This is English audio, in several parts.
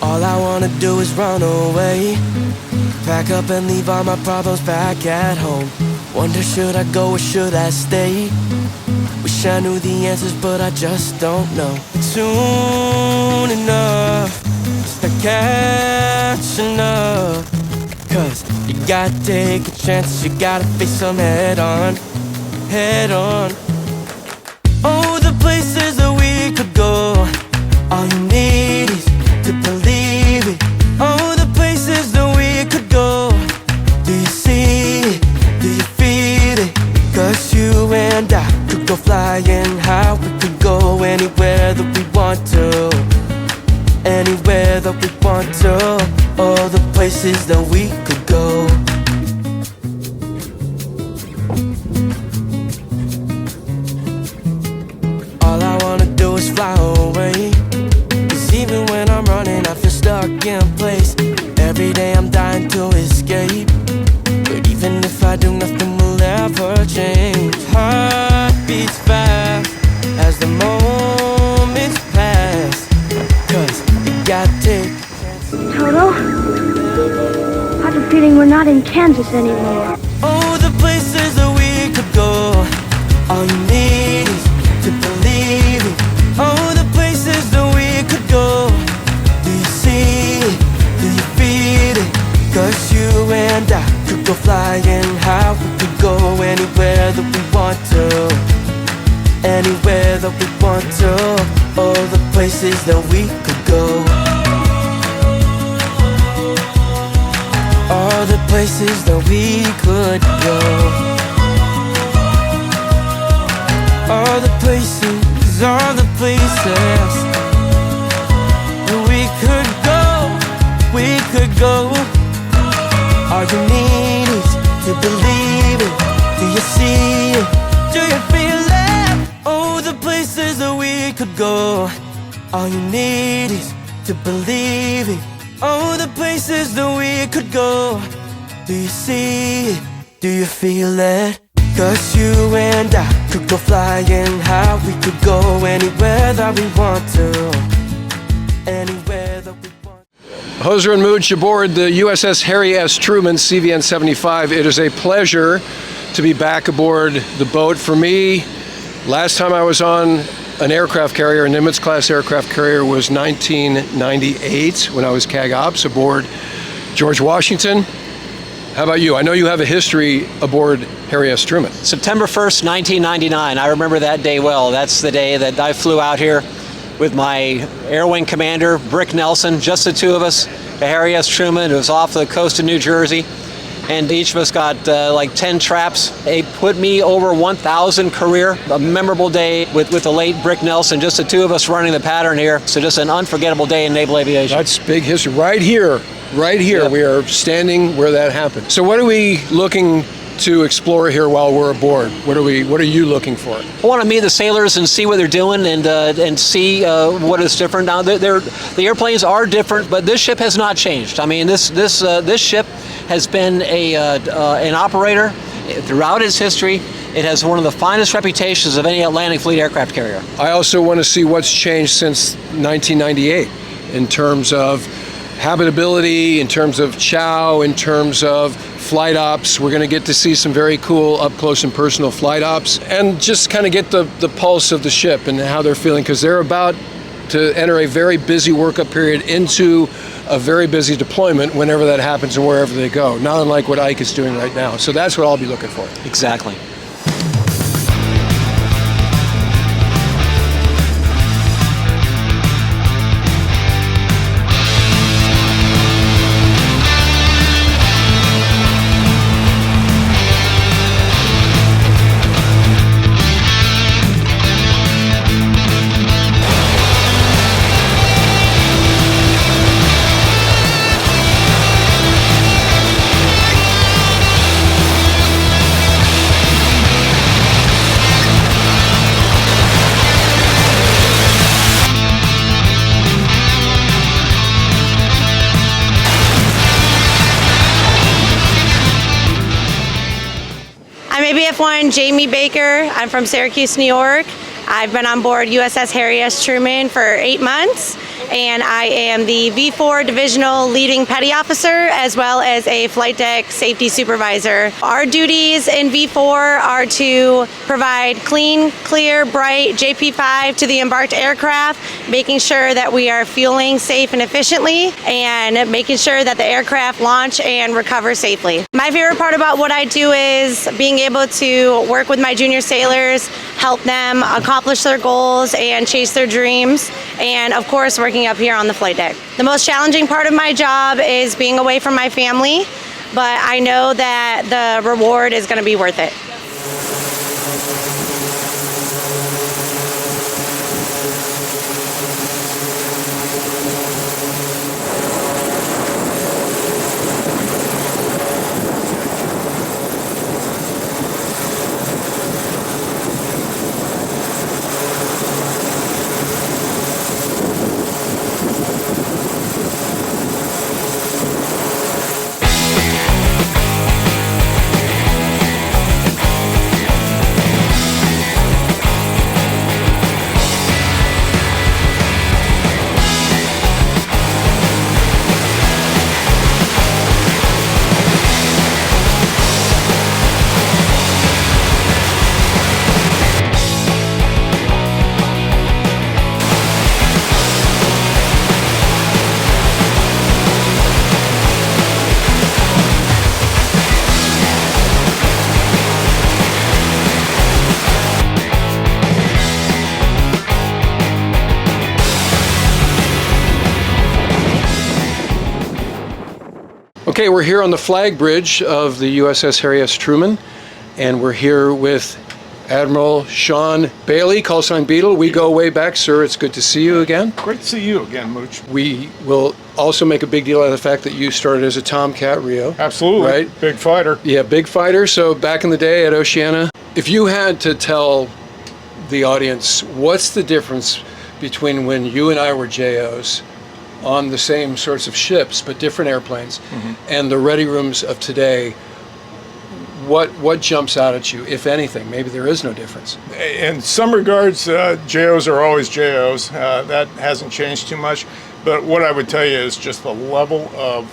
All I wanna do is run away, pack up and leave all my problems back at home. Wonder should I go or should I stay? Wish I knew the answers but I just don't know. Soon enough, start catching up, 'cause you gotta take a chance, you gotta face them head on, head on. Oh, the places that we could go, all you need is to believe it. Oh, the places that we could go, do you see it? Do you feel it? 'Cause you and I could go flying high. We could go anywhere that we want to, anywhere that we want to. All the places that we could go. All I wanna do is fly away, 'cause even when I'm running I feel stuck in place. Every day I'm dying to escape, but even if I do, nothing will ever change. Heart beats fast as the moments pass, 'cause you gotta take. Toto, I have a feeling we're not in Kansas anymore. Oh, the places that we could go, all you need is to believe it. Oh, the places that we could go, do you see it? Do you feel it? 'Cause you and I could go flying high. We could go anywhere that we want to, anywhere that we want to. All the places that we could go, all the places that we could go. All the places that we could go, we could go. All you need is to believe it. Do you see it? Do you feel it? Oh, the places that we could go. All you need is to believe it. Oh, the places that we could go. Do you see it? Do you feel it? 'Cause you and I could go flying high. We could go anywhere that we want to, anywhere that we want. Hozer and Mooch aboard the USS Harry S. Truman CVN 75. It is a pleasure to be back aboard the boat. For me, last time I was on an aircraft carrier, a Nimitz-class aircraft carrier, was 1998 when I was CAG Ops aboard George Washington. How about you? I know you have a history aboard Harry S. Truman. September 1st, 1999. I remember that day well. That's the day that I flew out here with my Air Wing commander, Brick Nelson, just the two of us, to Harry S. Truman. It was off the coast of New Jersey, and each of us got like 10 traps. It put me over 1,000 career. A memorable day with the late Brick Nelson, just the two of us running the pattern here. So just an unforgettable day in naval aviation. That's big history. Right here, yep. We are standing where that happened. So what are we looking to explore here while we're aboard? What are you looking for? I want to meet the sailors and see what they're doing and see what is different. Now, the airplanes are different, but this ship has not changed. I mean, this ship has been an operator throughout its history. It has one of the finest reputations of any Atlantic Fleet aircraft carrier. I also want to see what's changed since 1998 in terms of habitability, in terms of chow, in terms of flight ops. We're going to get to see some very cool up close and personal flight ops, and just kind of get the pulse of the ship and how they're feeling, because they're about to enter a very busy workup period into a very busy deployment whenever that happens and wherever they go, not unlike what Ike is doing right now. So that's what I'll be looking for. Exactly. everyone. Jamie Baker. I'm from Syracuse, New York. I've been on board USS Harry S. Truman for 8 months, and I am the V4 Divisional Leading Petty Officer as well as a Flight Deck Safety Supervisor. Our duties in V4 are to provide clean, clear, bright JP5 to the embarked aircraft, making sure that we are fueling safe and efficiently, and making sure that the aircraft launch and recover safely. My favorite part about what I do is being able to work with my junior sailors, help them accomplish their goals and chase their dreams, and of course working up here on the flight deck. The most challenging part of my job is being away from my family, but I know that the reward is going to be worth it. Okay, we're here on the flag bridge of the USS Harry S. Truman, and we're here with Admiral Sean Bailey, call sign Beetle. We go way back, sir. It's good to see you again. Great to see you again, Mooch. We will also make a big deal out of the fact that you started as a Tomcat Rio. Absolutely. Right? Big fighter. Yeah, big fighter. So back in the day at Oceana, if you had to tell the audience what's the difference between when you and I were JOs on the same sorts of ships but different airplanes, and the ready rooms of today, what jumps out at you, if anything? Maybe there is no difference. In some regards, JOs are always JOs. That hasn't changed too much. But what I would tell you is just the level of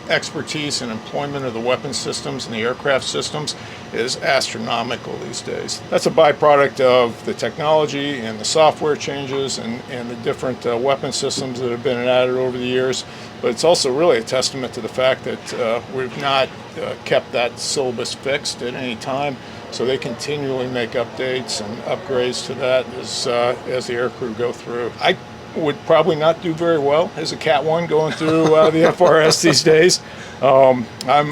expertise and employment of the weapon systems and the aircraft systems is astronomical these days. That's a byproduct of the technology and the software changes and the different weapon systems that have been added over the years. But it's also really a testament to the fact that we've not kept that syllabus fixed at any time. So they continually make updates and upgrades to that as the aircrew go through. I would probably not do very well as a Cat 1 going through the FRS these days. I'm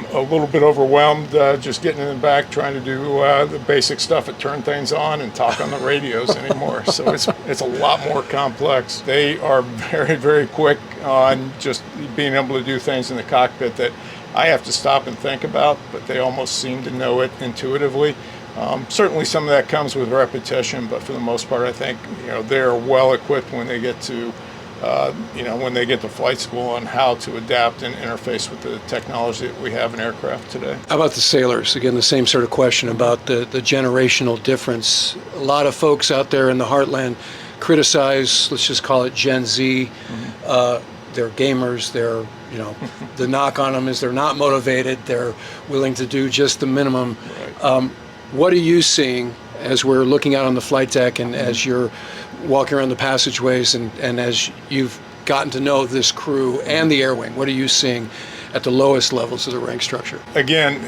a little bit overwhelmed just getting in the back trying to do the basic stuff and turn things on and talk on the radios anymore. So it's a lot more complex. They are very, very quick on just being able to do things in the cockpit that I have to stop and think about, but they almost seem to know it intuitively. Certainly some of that comes with repetition, but for the most part, I think they're well equipped when they get to flight school on how to adapt and interface with the technology that we have in aircraft today. How about the sailors? Again, the same sort of question about the generational difference. A lot of folks out there in the heartland criticize, let's just call it Gen Z. They're gamers. They're the knock on them is they're not motivated. They're willing to do just the minimum. Right. What are you seeing as we're looking out on the flight deck and as you're walking around the passageways and as you've gotten to know this crew and the air wing? What are you seeing at the lowest levels of the rank structure? Again,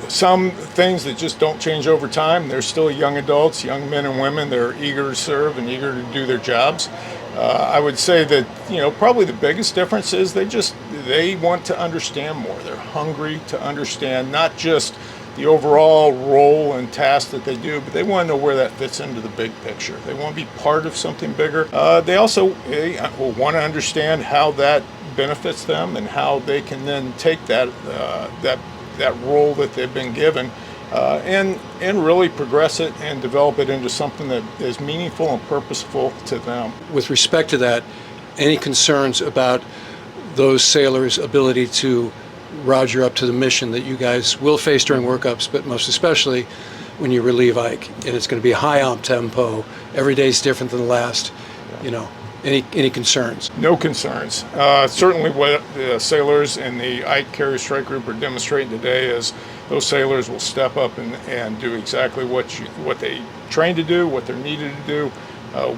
some things that just don't change over time. They're still young adults, young men and women. They're eager to serve and eager to do their jobs. I would say that, probably the biggest difference is they want to understand more. They're hungry to understand not just the overall role and task that they do, but they want to know where that fits into the big picture. They want to be part of something bigger. They also will want to understand how that benefits them and how they can then take that role that they've been given and really progress it and develop it into something that is meaningful and purposeful to them. With respect to that, any concerns about those sailors' ability to roger up to the mission that you guys will face during workups, but most especially when you relieve Ike, and it's going to be high op tempo. Every day's different than the last. You know, any concerns? No concerns. Certainly what the sailors in the Ike Carrier Strike Group are demonstrating today is those sailors will step up and do exactly what they trained to do, what they're needed to do,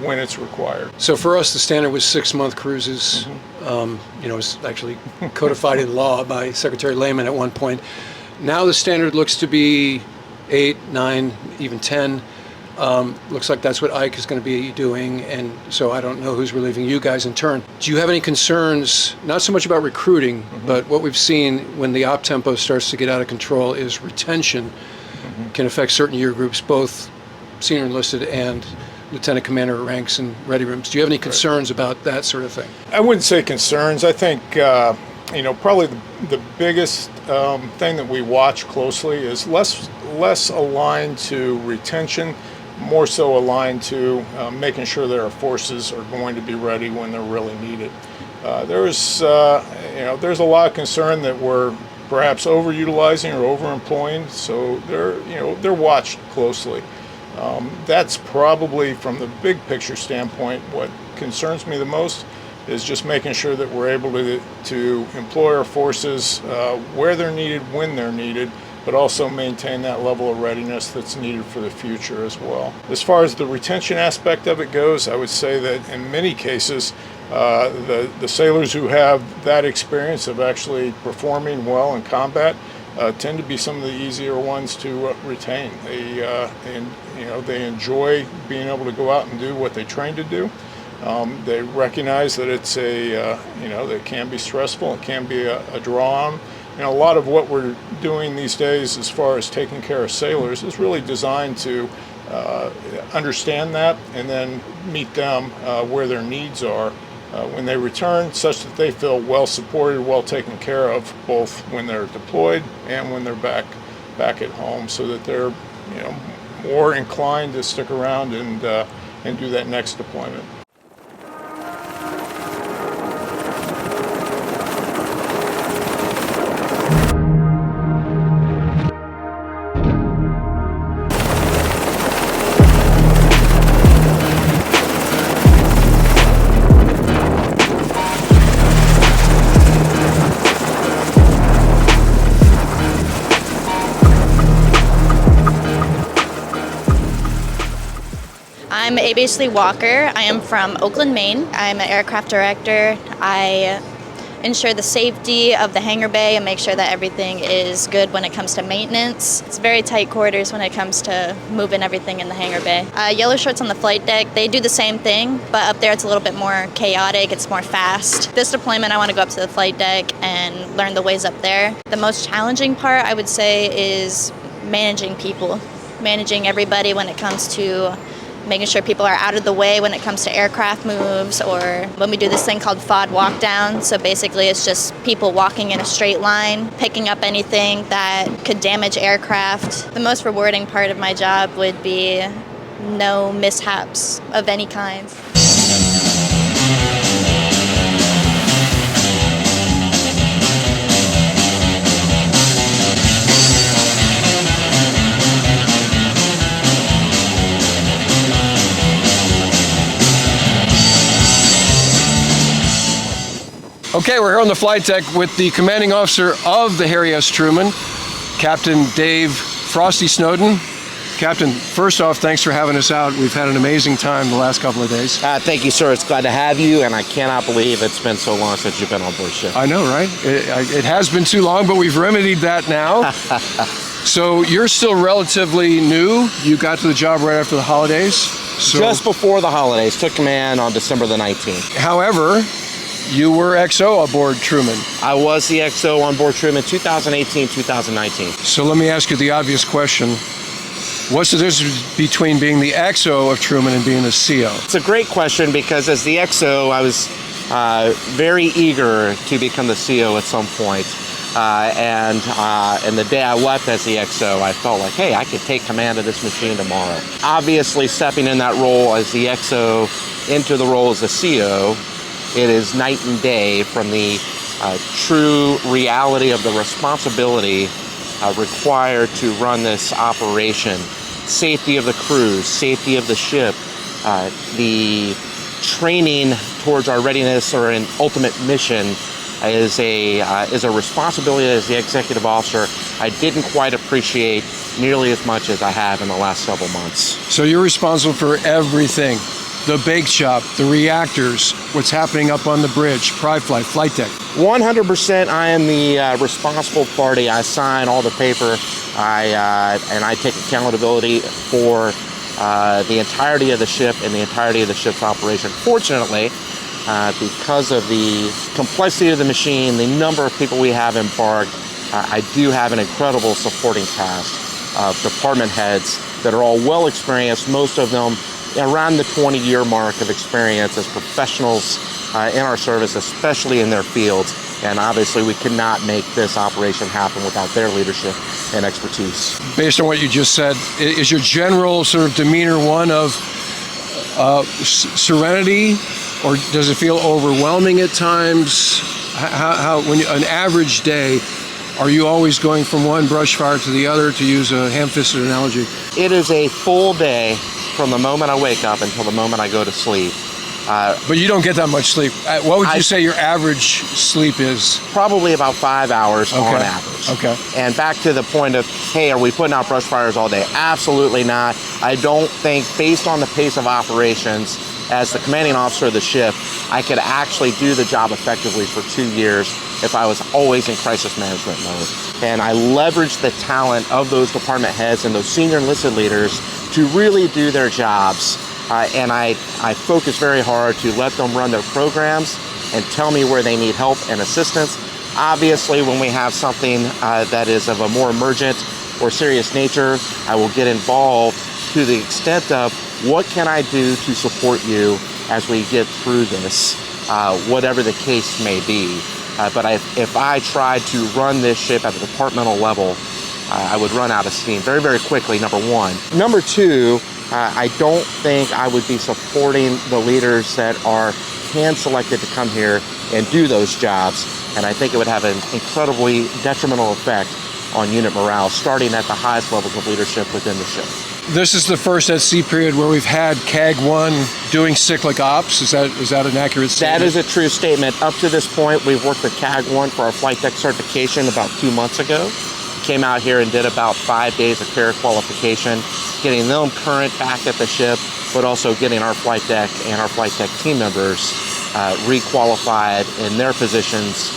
when it's required. So for us, the standard was 6-month cruises. You know, it's actually codified in law by Secretary Lehman at one point. Now the standard looks to be 8, 9, even 10. Looks like that's what Ike is going to be doing, and so I don't know who's relieving you guys in turn. Do you have any concerns, not so much about recruiting, but what we've seen when the op tempo starts to get out of control is retention can affect certain year groups, both senior enlisted and lieutenant commander ranks and ready rooms. Do you have any concerns about that sort of thing? I wouldn't say concerns. I think, you know, probably the biggest thing that we watch closely is less aligned to retention, more so aligned to making sure that our forces are going to be ready when they're really needed. There's a lot of concern that we're perhaps overutilizing or overemploying, so they're watched closely. That's probably, from the big picture standpoint, what concerns me the most is just making sure that we're able to employ our forces where they're needed, when they're needed, but also maintain that level of readiness that's needed for the future as well. As far as the retention aspect of it goes, I would say that in many cases, the sailors who have that experience of actually performing well in combat tend to be some of the easier ones to retain. They enjoy being able to go out and do what they trained to do. They recognize that it's that it can be stressful, it can be a draw on. A lot of what we're doing these days as far as taking care of sailors is really designed to understand that and then meet them where their needs are when they return, such that they feel well supported, well taken care of, both when they're deployed and when they're back at home, so that they're more inclined to stick around and do that next deployment. I'm Lee Walker. I am from Oakland, Maine. I'm an aircraft director. I ensure the safety of the hangar bay and make sure that everything is good when it comes to maintenance. It's very tight quarters when it comes to moving everything in the hangar bay. Yellow shirts on the flight deck, they do the same thing, but up there it's a little bit more chaotic, it's more fast. This deployment I want to go up to the flight deck and learn the ways up there. The most challenging part I would say is managing people, managing everybody when it comes to making sure people are out of the way when it comes to aircraft moves, or when we do this thing called FOD walk down. So basically it's just people walking in a straight line, picking up anything that could damage aircraft. The most rewarding part of my job would be no mishaps of any kind. Okay, we're here on the flight deck with the commanding officer of the Harry S. Truman, Captain Dave Frosty Snowden. Captain, first off, thanks for having us out. We've had an amazing time the last couple of days. Thank you, sir. It's glad to have you, and I cannot believe it's been so long since you've been on board ship. I know, right? It has been too long, but we've remedied that now. So you're still relatively new. You got to the job right after the holidays. So, just before the holidays. Took command on December the 19th. However, you were XO aboard Truman. I was the XO on board Truman 2018, 2019. So let me ask you the obvious question. What's the difference between being the XO of Truman and being the CO? It's a great question, because as the XO, I was very eager to become the CO at some point. And the day I left as the XO, I felt like, hey, I could take command of this machine tomorrow. Obviously, stepping in that role as the XO into the role as the CO, it is night and day from the true reality of the responsibility required to run this operation safety of the crews, safety of the ship, the training towards our readiness or an ultimate mission is a responsibility as the executive officer I didn't quite appreciate nearly as much as I have in the last several months. So you're responsible for everything. The bake shop, the reactors, what's happening up on the bridge, flight deck. 100% I am the responsible party. I sign all the paper, and I take accountability for the entirety of the ship and the entirety of the ship's operation. Fortunately, because of the complexity of the machine, the number of people we have embarked, I do have an incredible supporting cast of department heads that are all well experienced, most of them around the 20-year mark of experience as professionals in our service, especially in their fields. And obviously we could not make this operation happen without their leadership and expertise. Based on what you just said, is your general sort of demeanor one of serenity, or does it feel overwhelming at times? How when an average day, are you always going from one brush fire to the other, to use a ham-fisted analogy? It is a full day from the moment I wake up until the moment I go to sleep. But you don't get that much sleep. What would you say your average sleep is? Probably about 5 hours on average. Okay. And back to the point of, hey, are we putting out brush fires all day? Absolutely not. I don't think, based on the pace of operations, as the commanding officer of the ship, I could actually do the job effectively for 2 years if I was always in crisis management mode. And I leveraged the talent of those department heads and those senior enlisted leaders to really do their jobs. And I focus very hard to let them run their programs and tell me where they need help and assistance. Obviously, when we have something that is of a more emergent or serious nature, I will get involved to the extent of what can I do to support you as we get through this, whatever the case may be. But if I tried to run this ship at the departmental level, I would run out of steam very, very quickly, number one. Number two, I don't think I would be supporting the leaders that are hand-selected to come here and do those jobs. And I think it would have an incredibly detrimental effect on unit morale, starting at the highest levels of leadership within the ship. This is the first at sea period where we've had CAG 1 doing cyclic ops. Is that an accurate statement? That is a true statement. Up to this point, we've worked with CAG 1 for our flight deck certification about 2 months ago. Came out here and did about 5 days of carrier qualification, getting them current back at the ship, but also getting our flight deck and our flight deck team members re-qualified in their positions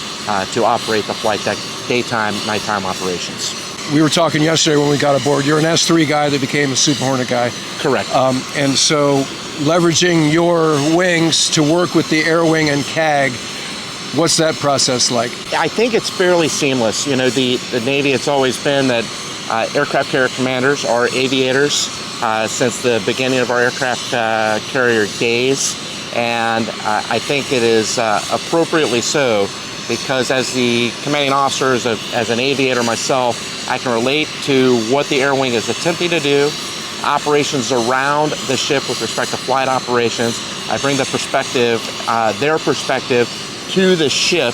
to operate the flight deck daytime, nighttime operations. We were talking yesterday when we got aboard. You're an S3 guy that became a Super Hornet guy. Correct. And so leveraging your wings to work with the Air Wing and CAG, what's that process like? I think it's fairly seamless. You know, the Navy, it's always been that aircraft carrier commanders are aviators since the beginning of our aircraft carrier days. And I think it is appropriately so, because as the commanding officer, as an aviator myself, I can relate to what the Air Wing is attempting to do, operations around the ship with respect to flight operations. I bring the perspective, their perspective, to the ship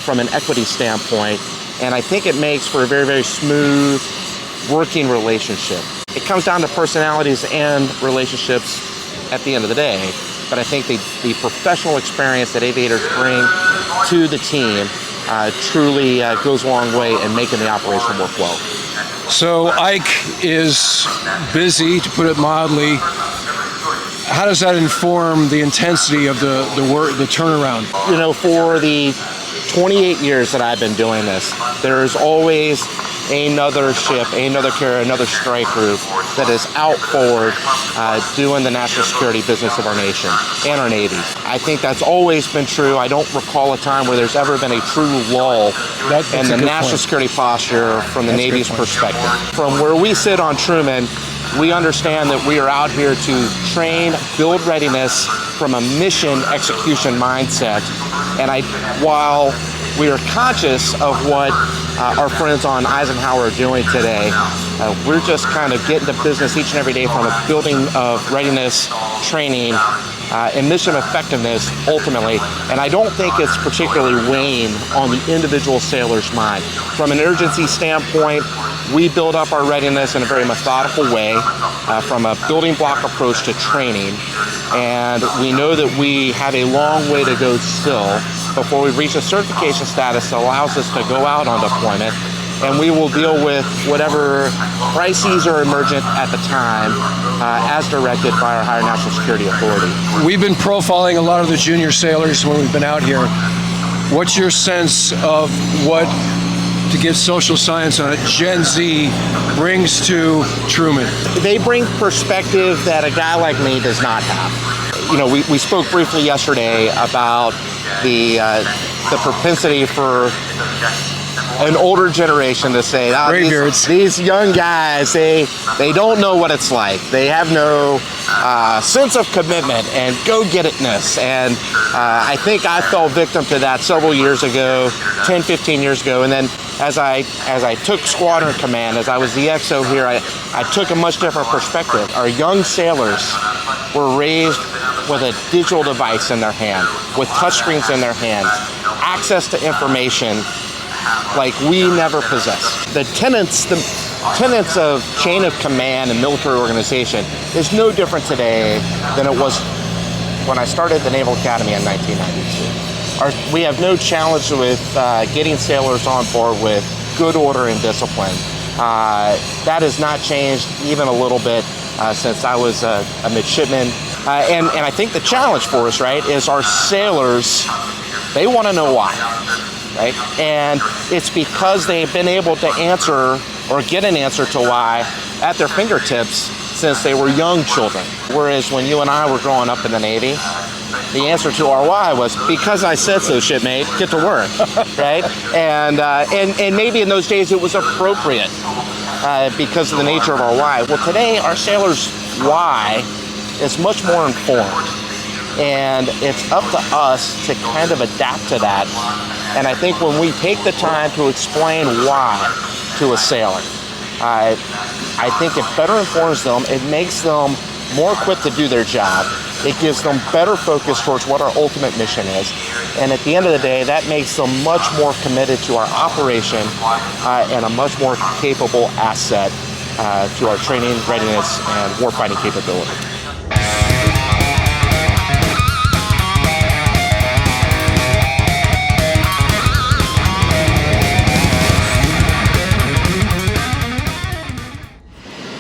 from an equity standpoint, and I think it makes for a very, very smooth working relationship. It comes down to personalities and relationships at the end of the day, but I think the professional experience that aviators bring to the team truly goes a long way in making the operation work well. So Ike is busy, to put it mildly. How does that inform the intensity of the work, the turnaround? You know, for the 28 years that I've been doing this, there's always another ship, another carrier, another strike group that is out forward doing the national security business of our nation and our Navy. I think that's always been true. I don't recall a time where there's ever been a true lull in the national security posture from the Navy's perspective. From where we sit on Truman, we understand that we are out here to train, build readiness from a mission execution mindset. And while we are conscious of what our friends on Eisenhower are doing today, We're just kind of getting to business each and every day from a building of readiness, training, and mission effectiveness ultimately. And I don't think it's particularly weighing on the individual sailor's mind. From an urgency standpoint, we build up our readiness in a very methodical way from a building block approach to training. And we know that we have a long way to go still before we reach a certification status that allows us to go out on deployment. And we will deal with whatever crises are emergent at the time as directed by our higher national security authority. We've been profiling a lot of the junior sailors when we've been out here. What's your sense of what, to give social science on it, Gen Z brings to Truman? They bring perspective that a guy like me does not have. You know, we spoke briefly yesterday about the propensity for an older generation to say, these young guys, they don't know what it's like. They have no sense of commitment and go-get-itness. And I think I fell victim to that several years ago, 10, 15 years ago. And then as I took squadron command, as I was the XO here, I took a much different perspective. Our young sailors were raised with a digital device in their hand, with touchscreens in their hands, access to information like we never possessed. The tenets of chain of command and military organization is no different today than it was when I started the Naval Academy in 1992. We have no challenge with getting sailors on board with good order and discipline. That has not changed even a little bit since I was a midshipman. And I think the challenge for us, right, is our sailors, they want to know why. Right? And it's because they've been able to answer or get an answer to why at their fingertips since they were young children. Whereas when you and I were growing up in the Navy, the answer to our why was, because I said so, shipmate, get to work, right? And maybe in those days it was appropriate because of the nature of our why. Well, today our sailors' why is much more informed. And it's up to us to kind of adapt to that. And I think when we take the time to explain why to a sailor, I think it better informs them, it makes them more equipped to do their job, it gives them better focus towards what our ultimate mission is, and at the end of the day, that makes them much more committed to our operation and a much more capable asset to our training, readiness, and warfighting capability.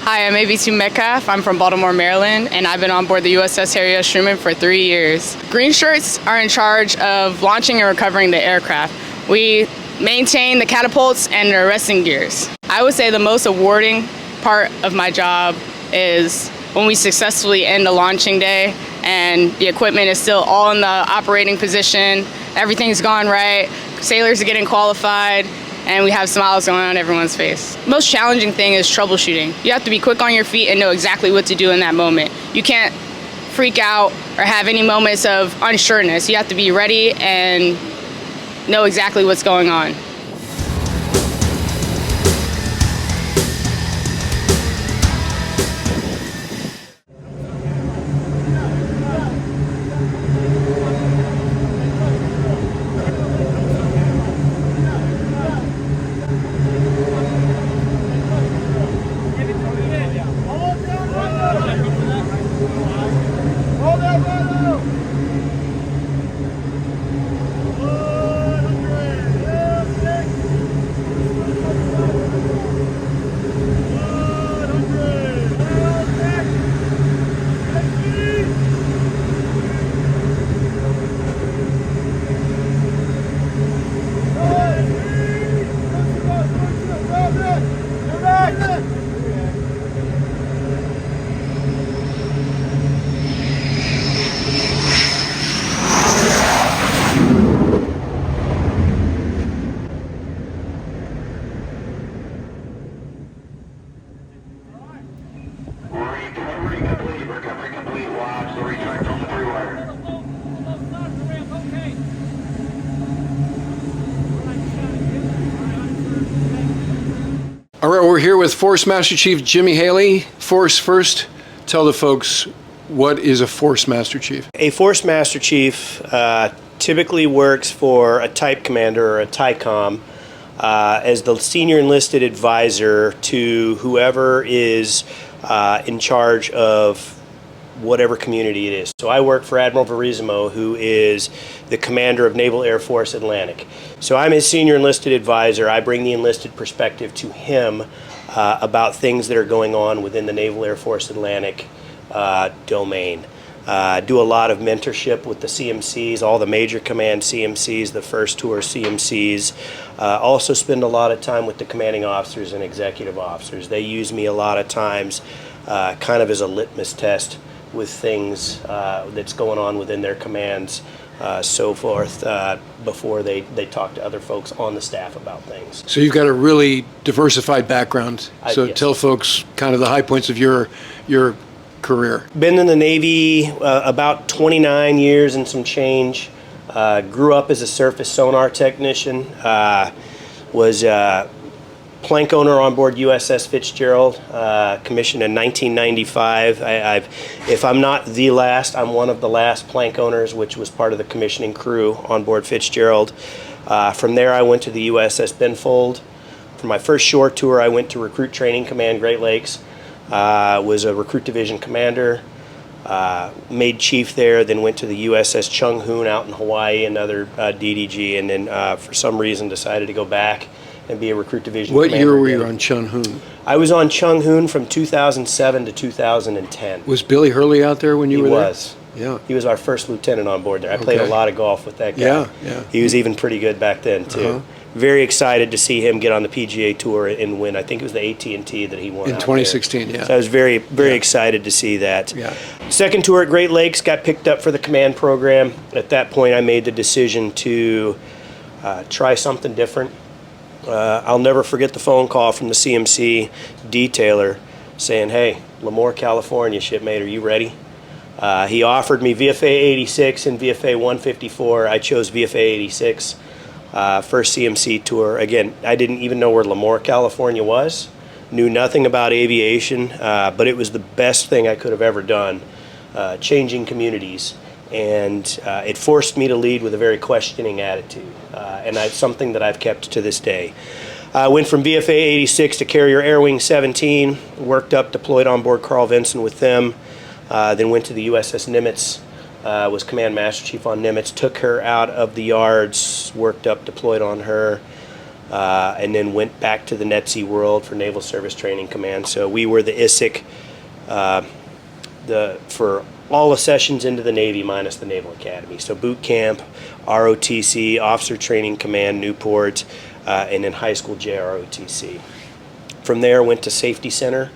Hi, I'm AB2 Metcalf. I'm from Baltimore, Maryland, and I've been on board the USS Harry S Truman for 3 years. Green shirts are in charge of launching and recovering the aircraft. We maintain the catapults and the arresting gears. I would say the most rewarding part of my job is when we successfully end the launching day and the equipment is still all in the operating position, everything's gone right, sailors are getting qualified, and we have smiles going on everyone's face. The most challenging thing is troubleshooting. You have to be quick on your feet and know exactly what to do in that moment. You can't freak out or have any moments of unsureness. You have to be ready and know exactly what's going on. All right, we're here with Force Master Chief Jimmy Haley. Force, first, tell the folks, what is a Force Master Chief? A Force Master Chief typically works for a type commander or a TICOM as the senior enlisted advisor to whoever is in charge of whatever community it is. So I work for Admiral Verizmo, who is the commander of Naval Air Force Atlantic. So I'm his senior enlisted advisor. I bring the enlisted perspective to him about things that are going on within the Naval Air Force Atlantic domain. Do a lot of mentorship with the CMCs, all the major command CMCs, the first tour CMCs. Also spend a lot of time with the commanding officers and executive officers. They use me a lot of times kind of as a litmus test with things that's going on within their commands, so forth, before they talk to other folks on the staff about things. So you've got a really diversified background. So yes. Tell folks kind of the high points of your career. Been in the Navy about 29 years and some change. Grew up as a surface sonar technician. Was plank owner on board USS Fitzgerald, commissioned in 1995. If I'm not the last, I'm one of the last plank owners, which was part of the commissioning crew on board Fitzgerald. From there, I went to the USS Benfold. For my first shore tour, I went to Recruit Training Command Great Lakes. Was a recruit division commander, made chief there, then went to the USS Chung Hoon out in Hawaii, another DDG, and then for some reason decided to go back and be a recruit division commander. What year were you on Chung Hoon? I was on Chung Hoon from 2007 to 2010. Was Billy Hurley out there when you were there? He was. Yeah. He was our first lieutenant on board there. I played a lot of golf with that guy. Yeah. He was even pretty good back then, too. Very excited to see him get on the PGA Tour and win. I think it was the AT&T that he won in 2016, yeah. So I was very excited to see that. Yeah. Second tour at Great Lakes, got picked up for the command program. At that point, I made the decision to try something different. I'll never forget the phone call from the CMC detailer saying, "Hey, Lemoore, California, shipmate, are you ready?" He offered me VFA 86 and VFA 154. I chose VFA 86. First CMC tour. Again, I didn't even know where Lemoore, California was. Knew nothing about aviation, but it was the best thing I could have ever done, changing communities. And it forced me to lead with a very questioning attitude, and that's something that I've kept to this day. I went from VFA 86 to Carrier Air Wing 17, worked up, deployed on board Carl Vinson with them, then went to the USS Nimitz, was Command Master Chief on Nimitz, took her out of the yards, worked up, deployed on her, and then went back to the NETSI world for Naval Service Training Command. So we were the ISIC for all the sessions into the Navy minus the Naval Academy. So boot camp, ROTC, Officer Training Command, Newport, and then high school JROTC. From there, went to Safety Center,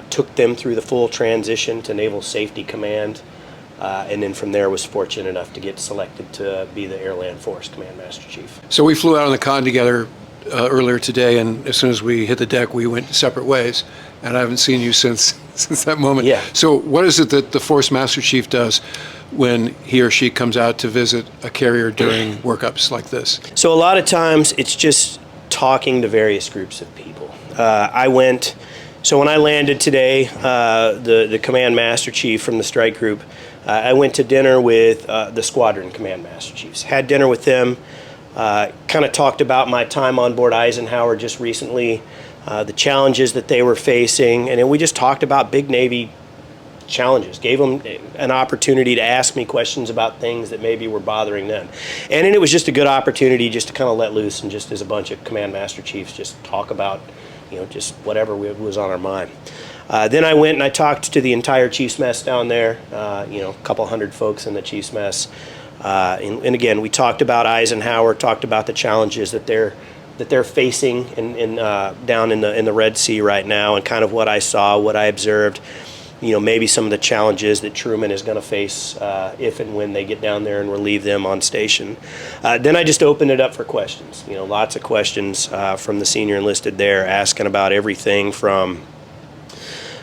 took them through the full transition to Naval Safety Command, and then from there was fortunate enough to get selected to be the Air Land Force Command Master Chief. So we flew out on the con together earlier today, and as soon as we hit the deck, we went separate ways, and I haven't seen you since that moment. Yeah. So what is it that the Force Master Chief does when he or she comes out to visit a carrier during workups like this? So a lot of times it's just talking to various groups of people. So when I landed today, the Command Master Chief from the Strike Group, I went to dinner with the Squadron Command Master Chiefs. Had dinner with them, kind of talked about my time on board Eisenhower just recently, the challenges that they were facing, and then we just talked about big Navy challenges, gave them an opportunity to ask me questions about things that maybe were bothering them. And then it was just a good opportunity just to kind of let loose and just as a bunch of Command Master Chiefs just talk about, just whatever was on our mind. Then I went and I talked to the entire Chiefs Mess down there, a couple hundred folks in the Chiefs Mess. And again, we talked about Eisenhower, talked about the challenges that they're facing down in the Red Sea right now, and kind of what I saw, what I observed, maybe some of the challenges that Truman is going to face if and when they get down there and relieve them on station. Then I just opened it up for questions. Lots of questions from the senior enlisted there, asking about everything from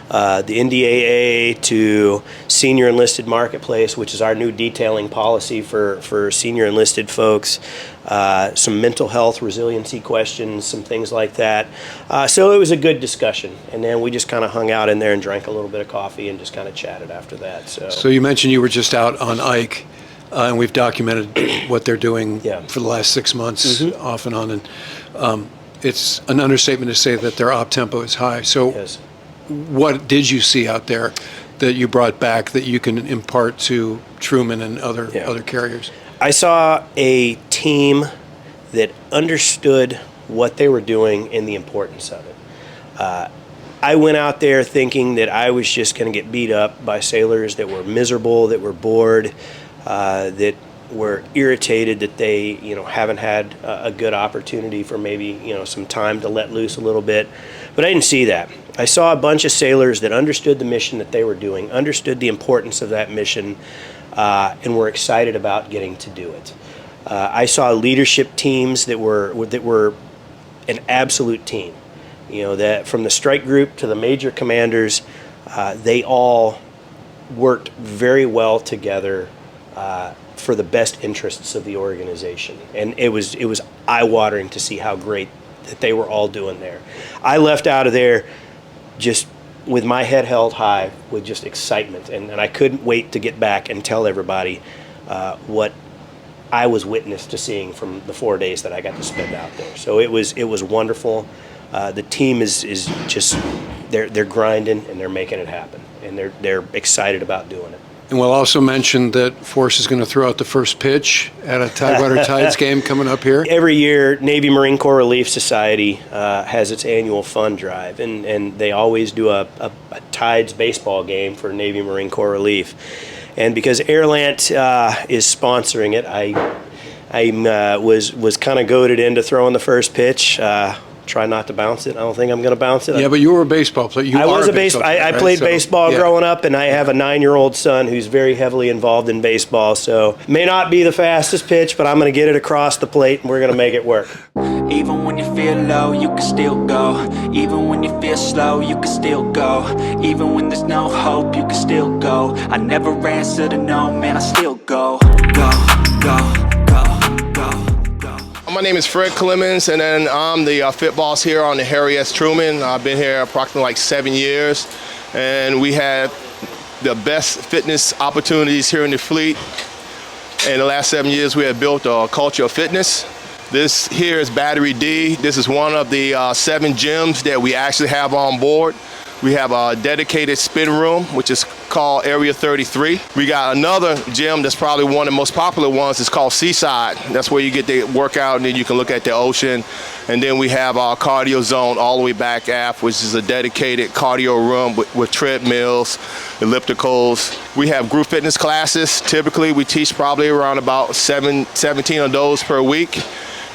the NDAA to senior enlisted marketplace, which is our new detailing policy for senior enlisted folks, some mental health resiliency questions, some things like that. So it was a good discussion, and then we just kind of hung out in there and drank a little bit of coffee and just kind of chatted after that. So you mentioned you were just out on Ike, and we've documented what they're doing for the last 6 months, off and on, and it's an understatement to say that their op tempo is high. So what did you see out there that you brought back that you can impart to Truman and other carriers? I saw a team that understood what they were doing and the importance of it. I went out there thinking that I was just going to get beat up by sailors that were miserable, that were bored, that were irritated that they, haven't had a good opportunity for maybe, some time to let loose a little bit. But I didn't see that. I saw a bunch of sailors that understood the mission that they were doing, understood the importance of that mission, and were excited about getting to do it. I saw leadership teams that were an absolute team. That from the strike group to the major commanders, they all worked very well together for the best interests of the organization. And it was eye-watering to see how great that they were all doing there. I left out of there just with my head held high with just excitement, and I couldn't wait to get back and tell everybody what I was witness to seeing from the 4 days that I got to spend out there. So it was wonderful. The team is just they're grinding and they're making it happen, and they're excited about doing it. And we'll also mention that Force is going to throw out the first pitch at a Tidewater Tides game coming up here. Every year, Navy Marine Corps Relief Society has its annual fund drive, and they always do a Tides baseball game for Navy Marine Corps Relief. And because Airlant is sponsoring it, I was kind of goaded into throwing the first pitch. Try not to bounce it. I don't think I'm going to bounce it. Yeah, but you were a baseball player. I played baseball growing up, and I have a 9-year-old son who's very heavily involved in baseball. So may not be the fastest pitch, but I'm going to get it across the plate, and we're going to make it work. Even when you feel low, you can still go. Even when you feel slow, you can still go. Even when there's no hope, you can still go. I never answer to no, man, I still go. Go, go. My name is Fred Clemens, and then I'm the fit boss here on the Harry S. Truman. I've been here approximately like 7 years, and we had the best fitness opportunities here in the fleet. In the last 7 years, we have built a culture of fitness. This here is Battery D. This is one of the 7 gyms that we actually have on board. We have a dedicated spin room, which is called Area 33. We got another gym that's probably one of the most popular ones. It's called Seaside. That's where you get the workout, and then you can look at the ocean. And then we have our cardio zone all the way back aft, which is a dedicated cardio room with treadmills, ellipticals. We have group fitness classes. Typically, we teach probably around about 17 of those per week.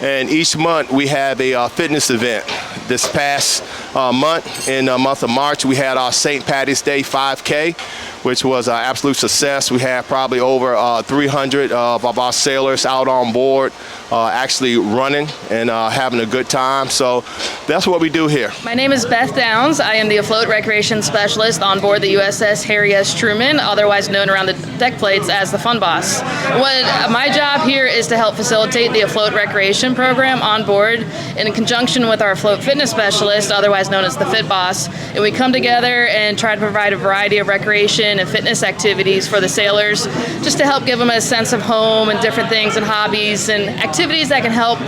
And each month we have a fitness event. This past month, in the month of March, we had our St. Patty's Day 5K, which was an absolute success. We had probably over 300 of our sailors out on board actually running and having a good time. So that's what we do here. My name is Beth Downs. I am the afloat recreation specialist on board the USS Harry S. Truman, otherwise known around the deck plates as the Fun Boss. My job here is to help facilitate the afloat recreation program on board in conjunction with our afloat fitness specialist, otherwise known as the Fit Boss. And we come together and try to provide a variety of recreation and fitness activities for the sailors, just to help give them a sense of home and different things and hobbies and activities that can help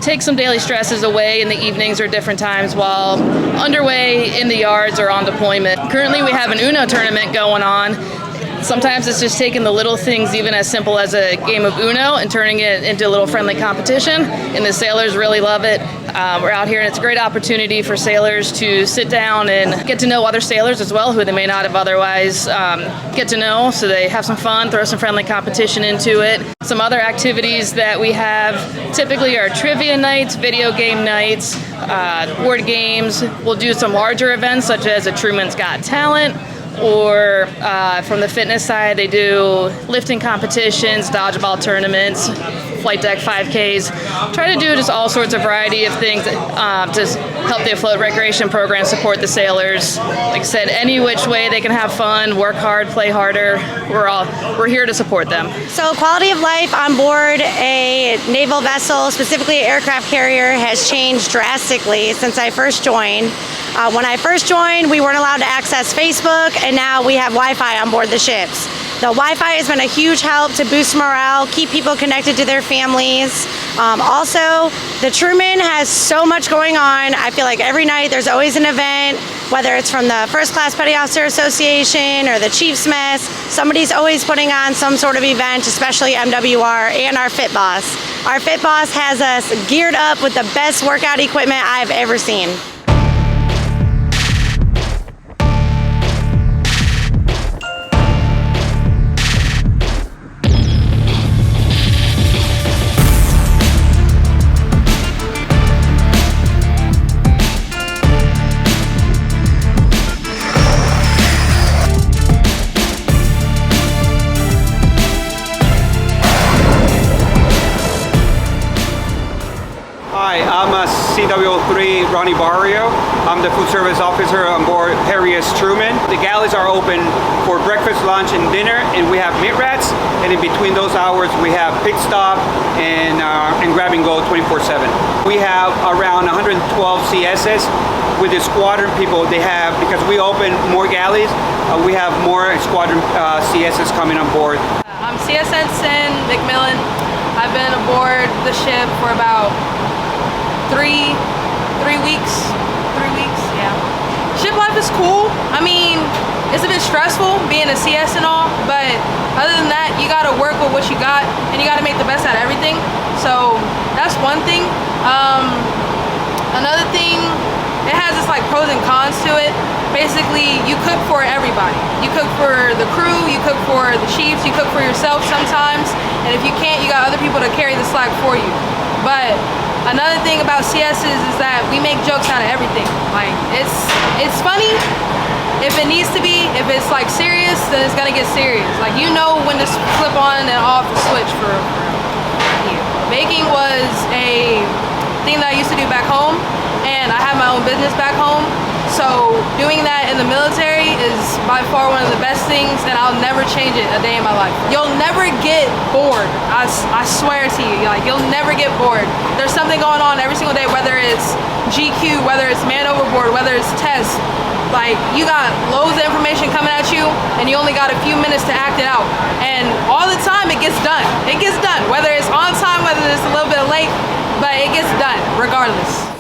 take some daily stresses away in the evenings or different times while underway in the yards or on deployment. Currently we have an Uno tournament going on. Sometimes it's just taking the little things, even as simple as a game of Uno, and turning it into a little friendly competition, and the sailors really love it. We're out here, and it's a great opportunity for sailors to sit down and get to know other sailors as well, who they may not have otherwise get to know, so they have some fun, throw some friendly competition into it. Some other activities that we have typically are trivia nights, video game nights, board games. We'll do some larger events, such as a Truman's Got Talent. or from the fitness side, they do lifting competitions, dodgeball tournaments, flight deck 5Ks. Try to do just all sorts of variety of things to help the afloat recreation program support the sailors. Like I said, any which way they can have fun, work hard, play harder. We're here to support them. So quality of life on board a naval vessel, specifically an aircraft carrier, has changed drastically since I first joined. When I first joined, we weren't allowed to access Facebook, and now we have Wi-Fi on board the ships. The Wi-Fi has been a huge help to boost morale, keep people connected to their families. Also, the Truman has so much going on. I feel like every night there's always an event, whether it's from the First Class Petty Officer Association or the Chief's Mess. Somebody's always putting on some sort of event, especially MWR and our Fit Boss. Our Fit Boss has us geared up with the best workout equipment I've ever seen. Hi, I'm a CW03 Ronnie Barrio. I'm the food service officer on board Harry S. Truman. The galleys are open for breakfast, lunch, and dinner, and we have meat rats. And in between those hours, we have pit stop and grab and go 24/7. We have around 112 CSs. With the squadron people, they have, because we open more galleys, we have more squadron CSs coming on board. I'm CSN Sin McMillan. I've been aboard the ship for about three weeks, yeah. Ship life is cool. I mean, it's a bit stressful being a CS and all, but other than that, you gotta work with what you got and you gotta make the best out of everything. So that's one thing. Another thing, it has its like pros and cons to it. Basically, you cook for everybody. You cook for the crew, you cook for the chiefs, you cook for yourself sometimes, and if you can't, you got other people to carry the slack for you. But another thing about CSs is that we make jokes out of everything. Like, it's funny if it needs to be. If it's like serious, then it's gonna get serious. Like, you know when to flip on and off the switch for you. Baking was a thing that I used to do back home, and I have my own business back home. So doing that in the military is by far one of the best things, and I'll never change it a day in my life. You'll never get bored. I swear to you, like, you'll never get bored. There's something going on every single day, whether it's GQ, whether it's man overboard, whether it's tests. Like, you got loads of information coming at you, and you only got a few minutes to act it out. And all the time, it gets done. It gets done, whether it's on time, whether it's a little bit late, but it gets done regardless.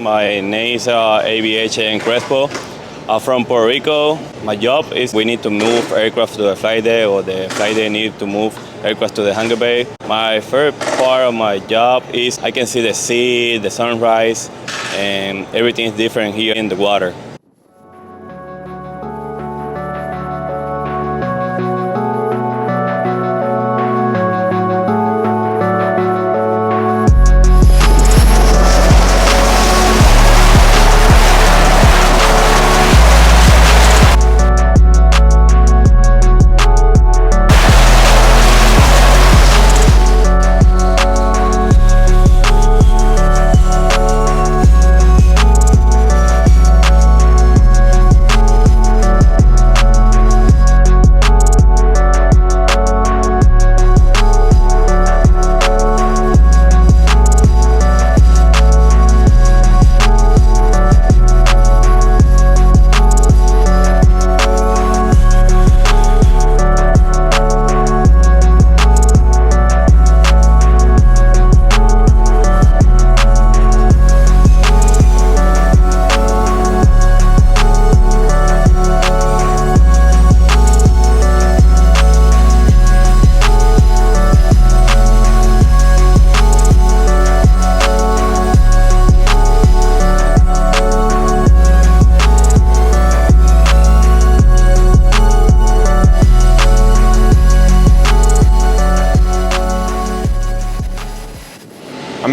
My name is ABH Crespo. I'm from Puerto Rico. My job is we need to move aircraft to the flight deck, or the flight deck need to move aircraft to the hangar bay. My favorite part of my job is I can see the sea, the sunrise, and everything is different here in the water.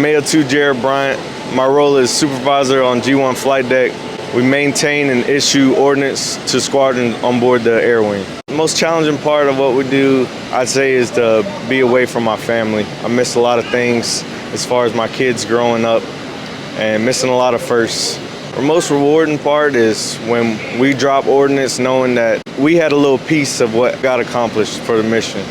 Male 2 Jared Bryant. My role is supervisor on G1 flight deck. We maintain and issue ordnance to squadron on board the air wing. The most challenging part of what we do, I'd say, is to be away from my family. I miss a lot of things as far as my kids growing up and missing a lot of firsts. The most rewarding part is when we drop ordnance knowing that we had a little piece of what got accomplished for the mission.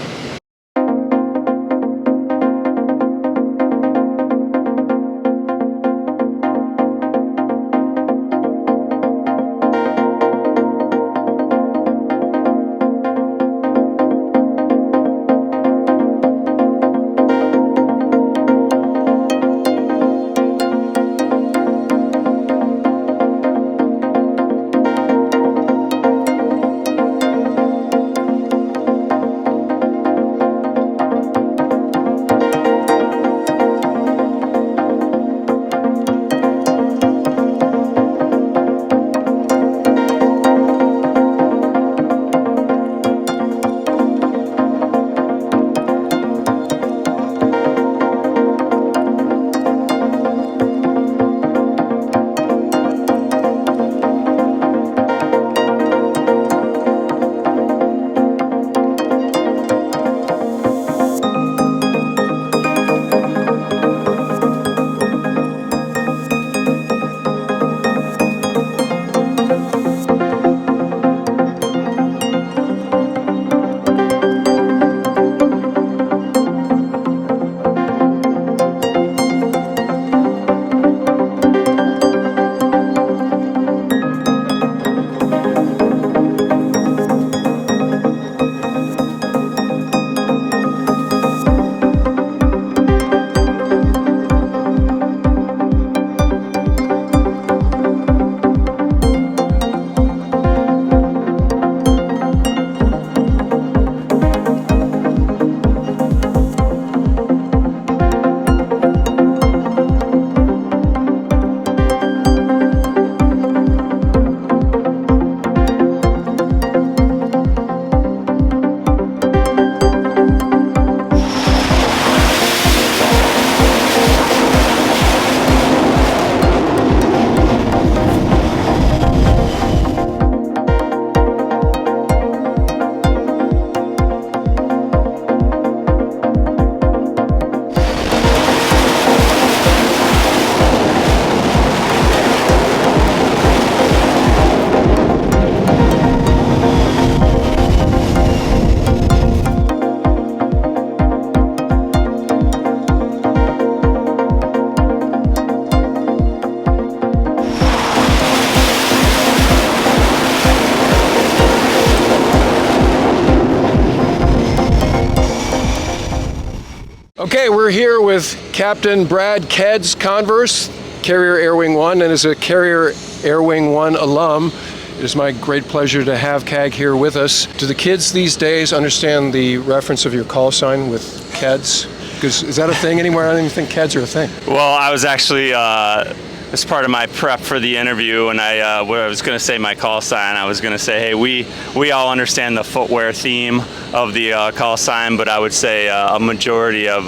Okay, we're here with Captain Brad Keds Converse, Carrier Air Wing 1, and as a Carrier Air Wing 1 alum, it is my great pleasure to have CAG here with us. Do the kids these days understand the reference of your call sign with Keds? Because is that a thing anywhere? I don't even think Keds are a thing. Well, I was actually, as part of my prep for the interview, and I was going to say my call sign, I was going to say, hey, we all understand the footwear theme of the call sign, but I would say a majority of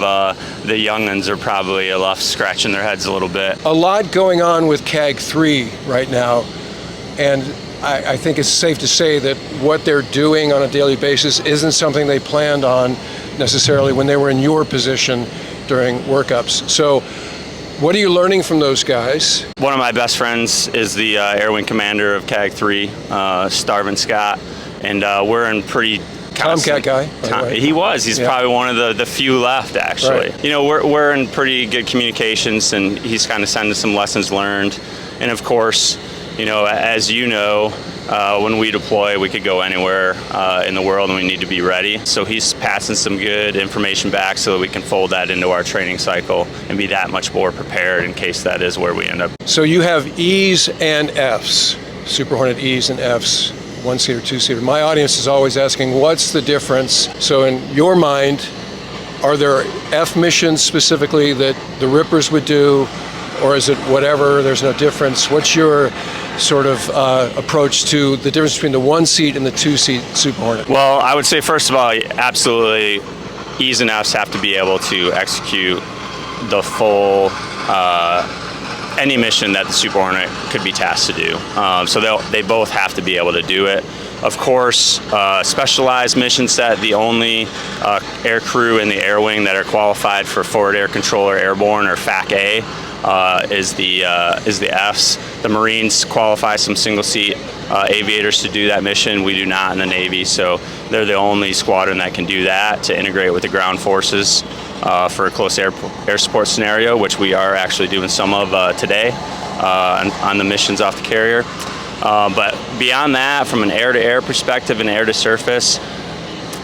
the young'uns are probably left scratching their heads a little bit. A lot going on with CAG 3 right now, and I think it's safe to say that what they're doing on a daily basis isn't something they planned on necessarily when they were in your position during workups. So what are you learning from those guys? One of my best friends is the Air Wing commander of CAG 3, Starvin Scott, and we're in pretty Tomcat guy. He was. He's probably one of the few left, actually. Right. You know, we're in pretty good communications, and he's kind of sending some lessons learned. And of course, you know, as you know, when we deploy, we could go anywhere in the world, and we need to be ready. So he's passing some good information back so that we can fold that into our training cycle and be that much more prepared in case that is where we end up. So you have E's and F's, Super Hornet E's and F's, one-seater, two-seater. My audience is always asking, what's the difference? So in your mind, are there F missions specifically that the Rippers would do, or is it whatever, there's no difference? What's your sort of approach to the difference between the one-seat and the two-seat Super Hornet? Well, I would say, first of all, absolutely, E's and F's have to be able to execute the full any mission that the Super Hornet could be tasked to do. So they both have to be able to do it. Of course, specialized mission set, the only air crew in the air wing that are qualified for Forward Air Controller Airborne, or FAC-A, is the Fs. The Marines qualify some single-seat aviators to do that mission. We do not in the Navy, so they're the only squadron that can do that, to integrate with the ground forces for a close air support scenario, which we are actually doing some of today on the missions off the carrier. But beyond that, from an air-to-air perspective and air-to-surface,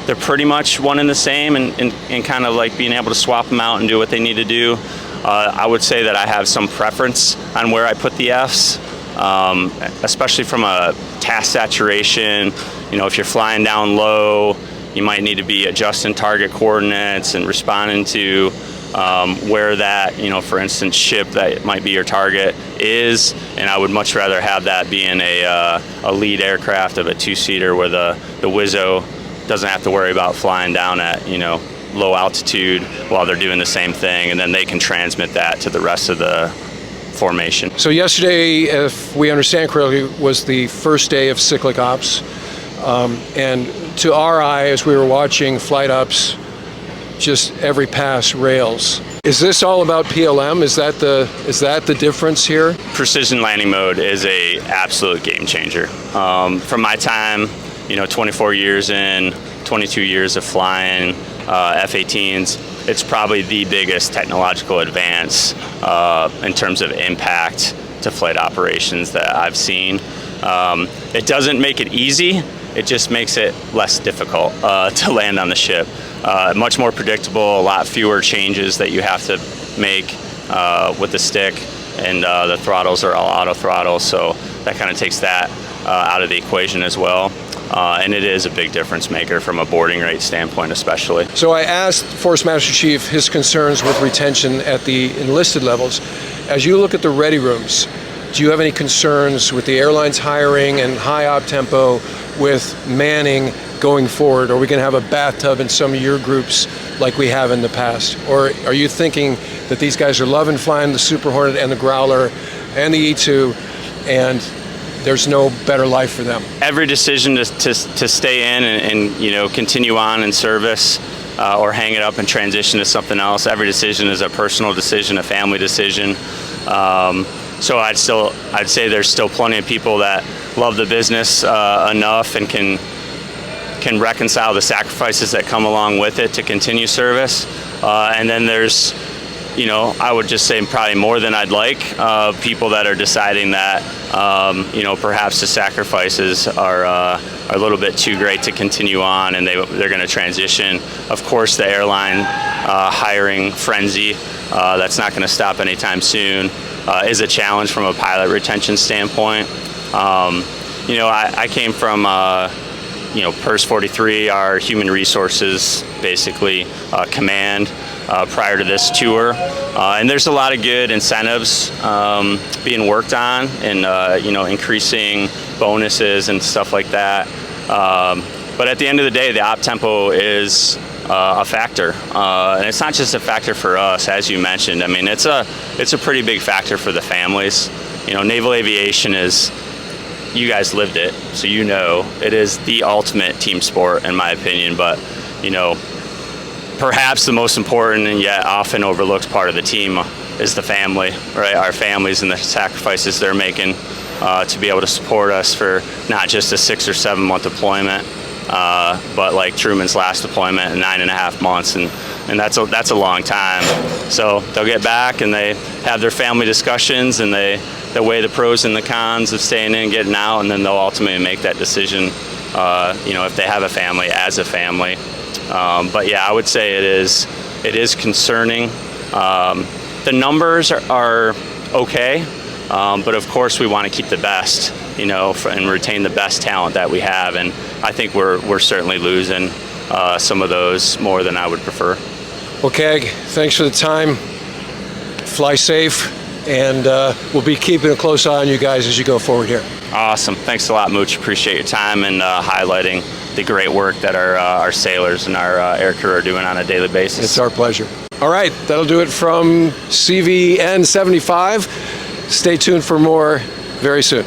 they're pretty much one and the same, and kind of like being able to swap them out and do what they need to do. I would say that I have some preference on where I put the Fs, especially from a task saturation. You know, if you're flying down low, you might need to be adjusting target coordinates and responding to where that, you know, for instance, ship that might be your target is. And I would much rather have that being a lead aircraft of a two-seater, where the Wizzo doesn't have to worry about flying down at, you know, low altitude while they're doing the same thing, and then they can transmit that to the rest of the formation. So yesterday, if we understand correctly, was the first day of cyclic ops, and to our eye, as we were watching flight ops, just every pass rails. Is this all about PLM? Is that the difference here? Precision landing mode is a absolute game changer. From my time, you know, 24 years in, 22 years of flying F-18s, it's probably the biggest technological advance in terms of impact to flight operations that I've seen. It doesn't make it easy, it just makes it less difficult to land on the ship. Much more predictable, a lot fewer changes that you have to make with the stick, and the throttles are all auto throttle, so that kind of takes that out of the equation as well. And it is a big difference maker from a boarding rate standpoint, especially. So I asked Force Master Chief his concerns with retention at the enlisted levels. As you look at the ready rooms, do you have any concerns with the airlines hiring and high op tempo with manning going forward? Are we going to have a bathtub in some of your groups like we have in the past? Or are you thinking that these guys are loving flying the Super Hornet and the Growler and the E-2, and there's no better life for them? Every decision to stay in and you know, continue on in service or hang it up and transition to something else, every decision is a personal decision, a family decision. So I'd say there's still plenty of people that love the business enough and can reconcile the sacrifices that come along with it to continue service. And then there's, you know, I would just say probably more than I'd like, people that are deciding that, you know, perhaps the sacrifices are a little bit too great to continue on, and they're going to transition. Of course, the airline hiring frenzy, that's not going to stop anytime soon, is a challenge from a pilot retention standpoint. You know, I came from, you know, PERS 43, our human resources, basically, command, prior to this tour. And there's a lot of good incentives being worked on, and you know, increasing bonuses and stuff like that. But at the end of the day, the op tempo is a factor, and it's not just a factor for us, as you mentioned. I mean, it's a pretty big factor for the families. You know, naval aviation is, you guys lived it, so you know, it is the ultimate team sport, in my opinion. But you know, perhaps the most important and yet often overlooked part of the team is the family, right? Our families and the sacrifices they're making to be able to support us for not just a 6 or 7 month deployment, but like Truman's last deployment in 9.5 months, and that's a long time. So they'll get back and they have their family discussions, and they weigh the pros and the cons of staying in and getting out, and then they'll ultimately make that decision, you know, if they have a family, as a family. But yeah, I would say it is concerning. The numbers are okay, but of course we want to keep the best, you know, and retain the best talent that we have, and I think we're certainly losing some of those more than I would prefer. Well, Keg, thanks for the time. Fly safe, and we'll be keeping a close eye on you guys as you go forward here. Awesome. Thanks a lot, Mooch. Appreciate your time and highlighting the great work that our sailors and our air crew are doing on a daily basis. It's our pleasure. All right, that'll do it from CVN 75. Stay tuned for more very soon.